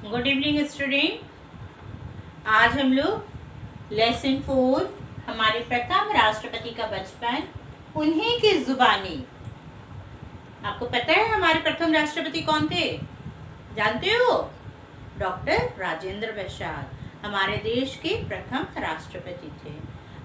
Good evening student. आज हम लोग लेसन 4 हमारे प्रथम राष्ट्रपति का बचपन उन्हीं की जुबानी। आपको पता है हमारे प्रथम राष्ट्रपति कौन थे? जानते हो? डॉक्टर राजेंद्र प्रसाद हमारे देश के प्रथम राष्ट्रपति थे।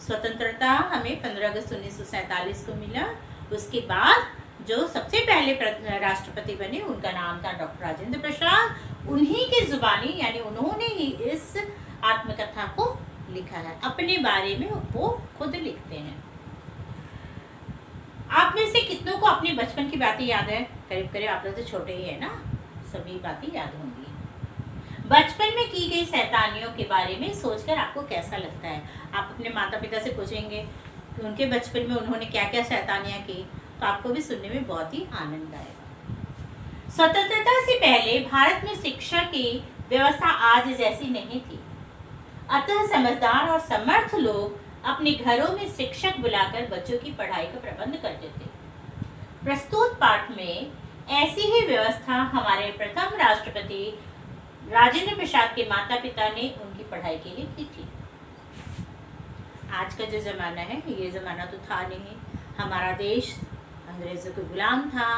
स्वतंत्रता हमें 15 अगस्त 1947 को मिला। उसके बाद जो सबसे पहले राष्ट्रपति बने उनका नाम था डॉक्टर राजेंद्र प्रसाद। उन्हीं की जुबानी यानी उन्होंने ही इस आत्मकथा को लिखा है। अपने बारे में वो खुद लिखते हैं। आप में से कितनों को अपने बचपन की बातें याद है? करीब करीब आप लोग तो छोटे ही है ना, सभी बातें याद होंगी। बचपन में की गई शैतानियों के बारे में सोचकर आपको कैसा लगता है? आप अपने माता पिता से पूछेंगे कि उनके बचपन में उन्होंने क्या क्या शैतानियां की, तो आपको भी सुनने में बहुत ही आनंद आएगा। स्वतंत्रता से पहले भारत में शिक्षा की व्यवस्था आज जैसी नहीं थी। अतः समझदार और समर्थ लोग अपने घरों में शिक्षक बुलाकर बच्चों की पढ़ाई का प्रबंध करते थे। प्रस्तुत पाठ में ऐसी ही व्यवस्था हमारे प्रथम राष्ट्रपति राजेंद्र प्रसाद के माता पिता ने उनकी पढ़ाई के लिए की थी। आज का जो जमाना है ये जमाना तो था नहीं। हमारा देश अंग्रेजों के गुलाम था।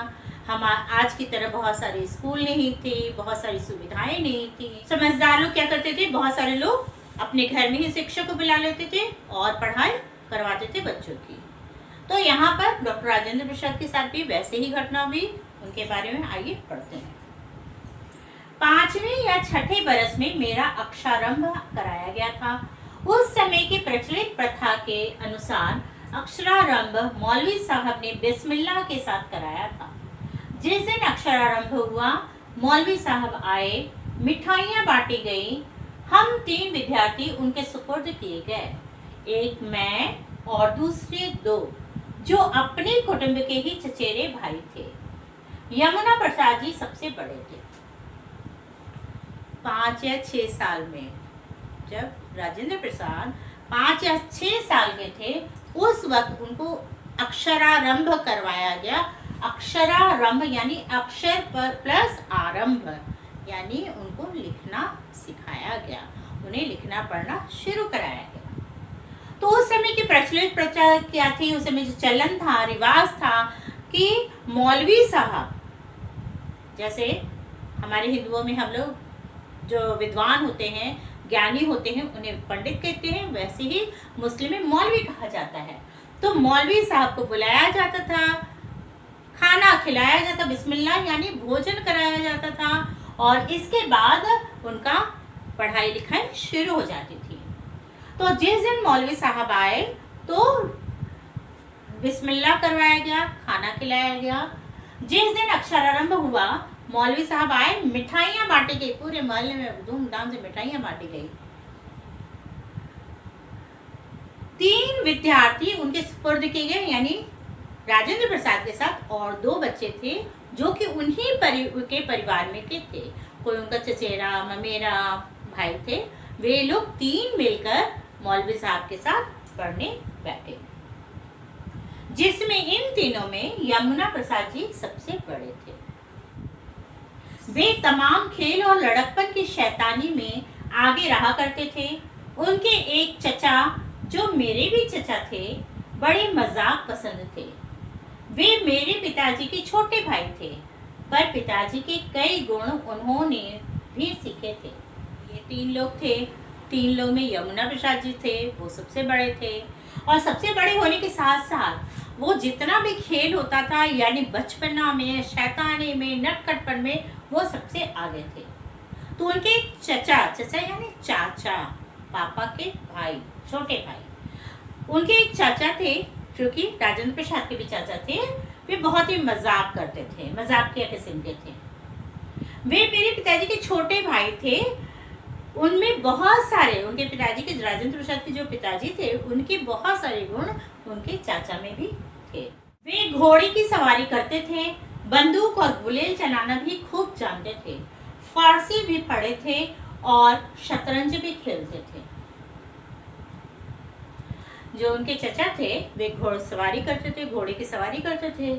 हम आज की तरह बहुत सारे स्कूल नहीं थे, बहुत सारी सुविधाएं नहीं थी। समझदार लोग क्या करते थे, बहुत सारे लोग अपने घर में ही शिक्षक को बुला लेते थे और पढ़ाई करवाते थे बच्चों की। तो यहाँ पर डॉक्टर राजेंद्र प्रसाद के साथ भी वैसे ही घटना हुई। उनके बारे में आइए पढ़ते हैं। 5वें या 6ठे बरस में मेरा अक्षरारंभ कराया गया था। उस समय की प्रचलित प्रथा के अनुसार अक्षरारंभ मौलवी साहब ने बिस्मिल्लाह के साथ कराया था। जिस दिन अक्षरारंभ हुआ, मौलवी साहब आए, मिठाइयाँ बांटी गई। हम 3 विद्यार्थी उनके सुपुर्द किए गए। एक मैं और दूसरे 2 जो अपने कुटुंब के ही चचेरे भाई थे। यमुना प्रसाद जी सबसे बड़े थे। 5 या 6 साल में, जब राजेंद्र प्रसाद 5 या 6 साल के थे, उस वक्त उनको अक्षरारंभ करवाया गया। अक्षरारंभ यानी अक्षर पर प्लस आरंभ, यानी उनको लिखना सिखाया गया, उन्हें लिखना पढ़ना शुरू कराया गया। तो उस समय की प्रचलित प्रथा क्या थी? उस समय जो चलन था, रिवाज था कि मौलवी साहब, जैसे हमारे हिंदुओं में हम लोग जो विद्वान होते हैं, ज्ञानी होते हैं, उन्हें पंडित कहते हैं, वैसे ही मुस्लिम में मौलवी कहा जाता है। तो मौलवी साहब को बुलाया जाता था, खाना खिलाया जाता, बिस्मिल्लाह यानी भोजन कराया जाता था, और इसके बाद उनका पढ़ाई लिखाई शुरू हो जाती थी। तो जिस दिन मौलवी साहब आए तो बिस्मिल्लाह करवाया गया, खाना खिलाया गया। जिस दिन अक्षरारंभ हुआ, मौलवी साहब आए, मिठाइयाँ बांटी गई। पूरे मोहल्ले में धूमधाम से मिठाइयाँ बांटी गई। 3 विद्यार्थी उनके सुपुर्द किए गए, यानी राजेंद्र प्रसाद के साथ और 2 बच्चे थे जो कि उन्हीं के परिवार में के थे। कोई उनका चचेरा ममेरा भाई थे। वे लोग 3 मिलकर मौलवी साहब के साथ पढ़ने बैठे, जिसमें इन तीनों में यमुना प्रसाद जी सबसे बड़े थे। वे तमाम खेल और लड़कपन की शैतानी में आगे रहा करते थे। उनके एक चचा, जो मेरे भी चचा थे, बड़े मजाक पसंद थे। वे मेरे पिताजी के छोटे भाई थे, पर पिताजी के कई गुण उन्होंने भी सीखे थे। ये 3 लोग थे। 3 लोग में यमुना प्रसाद जी थे, वो सबसे बड़े थे। और सबसे बड़े होने के साथ साथ वो जितना भी खेल होता था, यानी बचपना में, शैतानी में, नटखटपन में, वो सबसे आगे थे। तो उनके चचा यानी चाचा, पापा के भाई, छोटे भाई, उनके एक चाचा थे जो कि राजेंद्र प्रसाद के भी चाचा थे। वे बहुत ही मजाक करते थे, मजाकिया किस्म के थे। वे मेरे पिताजी के छोटे भाई थे। उनमें बहुत सारे, उनके पिताजी के, राजेंद्र प्रसाद के जो पिताजी थे, उनके बहुत सारे गुण उनके चाचा में भी थे। वे घोड़े की सवारी करते थे, बंदूक और गुलेल चलाना भी खूब जानते थे, फारसी भी पढ़े थे और शतरंज भी खेलते थे। जो उनके चचा थे वे घोड़सवारी करते थे, घोड़े की सवारी करते थे,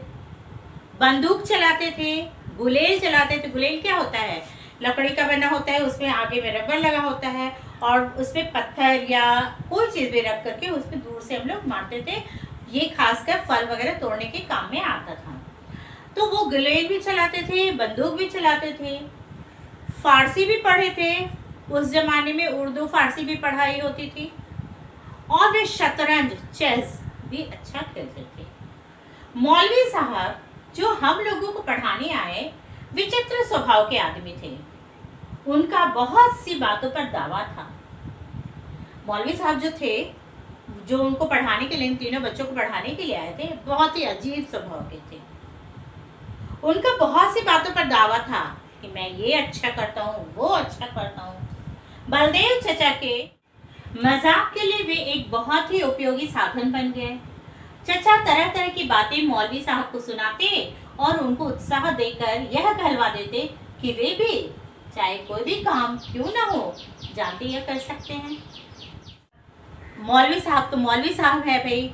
बंदूक चलाते थे, गुलेल चलाते थे। गुलेल क्या होता है? लकड़ी का बना होता है, उसमें आगे में रबर लगा होता है और उसमें पत्थर या कोई चीज़ भी रख करके उसमें दूर से हम लोग मारते थे। ये खासकर फल वगैरह तोड़ने के काम में आता था। तो वो गुलेल भी चलाते थे, बंदूक भी चलाते थे, फारसी भी पढ़े थे। उस जमाने में उर्दू फारसी भी पढ़ाई होती थी और वे शतरंज चेस भी अच्छा खेलते थे। मौलवी साहब जो हम लोगों को पढ़ाने आए विचित्र स्वभाव के आदमी थे। उनका बहुत सी बातों पर दावा था। मौलवी साहब जो थे, जो उनको पढ़ाने के लिए, इन तीनों बच्चों को पढ़ाने के लिए आए थे, बहुत ही अजीब स्वभाव के थे। उनका बहुत सी बातों पर दावा था कि मैं ये अच्छा करता हूँ, वो अच्छा करता हूँ। बलदेव चचा के मजाक के लिए वे एक बहुत ही उपयोगी साधन बन गए। चचा तरह तरह की बातें मौलवी साहब को सुनाते और उनको उत्साह देकर यह कहलवा देते कि वे भी चाहे कोई भी काम क्यों ना हो जानते या कर सकते हैं। मौलवी साहब तो मौलवी साहब है भाई,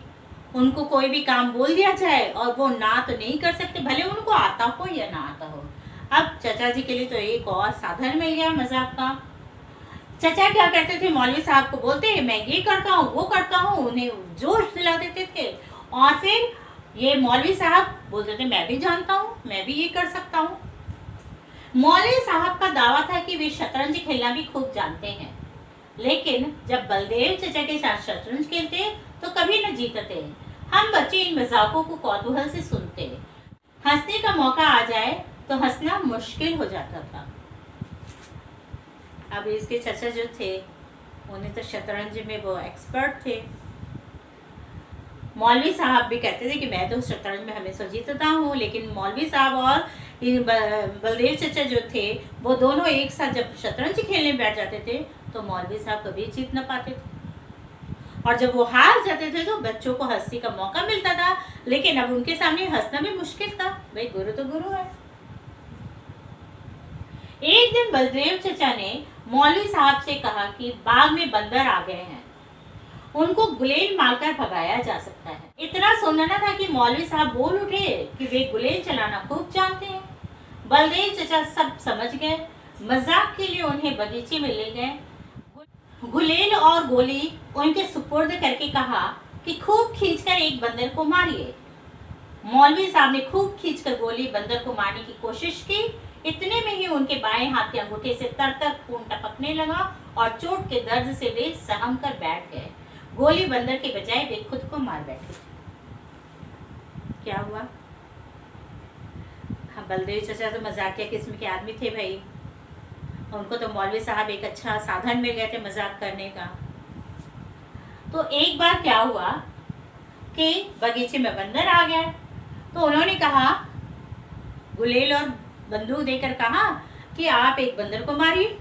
उनको कोई भी काम बोल दिया जाए और वो ना तो नहीं कर सकते, भले उनको आता हो या ना आता हो। अब चचा जी के लिए तो एक और साधन मिल गया मजाक का। चचा क्या करते थे, मौलवी साहब को बोलते मैं ये करता हूँ, वो करता हूँ, उन्हें जोश दिला देते थे और फिर ये मौलवी साहब बोलते थे मैं भी जानता हूँ, मैं भी ये कर सकता हूँ। मौलवी साहब का दावा था कि वे शतरंज खेलना भी खूब जानते हैं, लेकिन जब बलदेव चचा के साथ शतरंज खेलते तो कभी न जीतते। हम बच्चे इन मजाकों को कौतूहल से सुनते, हंसने का मौका आ जाए तो हंसना मुश्किल हो जाता था। अब इसके चचा जो थे उन्हें तो शतरंज में वो एक्सपर्ट थे। मौलवी साहब भी कहते थे कि मैं तो शतरंज में हमेशा जीतता हूँ, लेकिन मौलवी साहब और बलदेव चचा जो थे वो दोनों एक साथ जब शतरंज खेलने बैठ जाते थे तो मौलवी साहब कभी जीत न पाते थे और जब वो हार जाते थे तो बच्चों को हंसी का मौका मिलता था, लेकिन अब उनके सामने हंसना भी मुश्किल था। भाई गुरु तो गुरु है। एक दिन बलदेव चचा ने मौलवी साहब से कहा कि बाग में बंदर आ गए हैं, उनको गुलेल मारकर भगाया जा सकता है। इतना सुनना था कि मौलवी साहब बोल उठे कि वे गुलेल चलाना खूब जानते हैं। बलदेव चचा सब समझ गए। मजाक के लिए उन्हें बगीचे में ले गए, गुलेल और गोली उनके सुपुर्द करके कहा कि खूब खींचकर एक बंदर को मारिए। मौलवी साहब ने खूब खींचकर गोली बंदर को मारने की कोशिश की। इतने में ही उनके बाएं हाथ के अंगूठे से तर खून टपकने लगा और चोट के दर्द से वे सहम कर बैठ गए। गोली बंदर के बजाय वे खुद को मार बैठे। क्या हुआ? हाँ, बलदेव चचा तो मजाकिया किस्म के आदमी थे भाई, उनको तो मौलवी साहब एक अच्छा साधन मिल गए थे मजाक करने का। तो एक बार क्या हुआ कि बगीचे में बंदर आ गया, तो उन्होंने कहा, गुलेल और बंदूक देकर कहा कि आप एक बंदर को मारिए।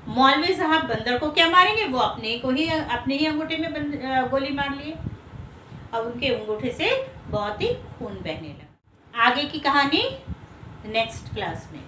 मौलवी साहब बंदर को क्या मारेंगे, वो अपने ही अंगूठे में गोली मार लिए और उनके अंगूठे से बहुत ही खून बहने लगा। आगे की कहानी नेक्स्ट क्लास में।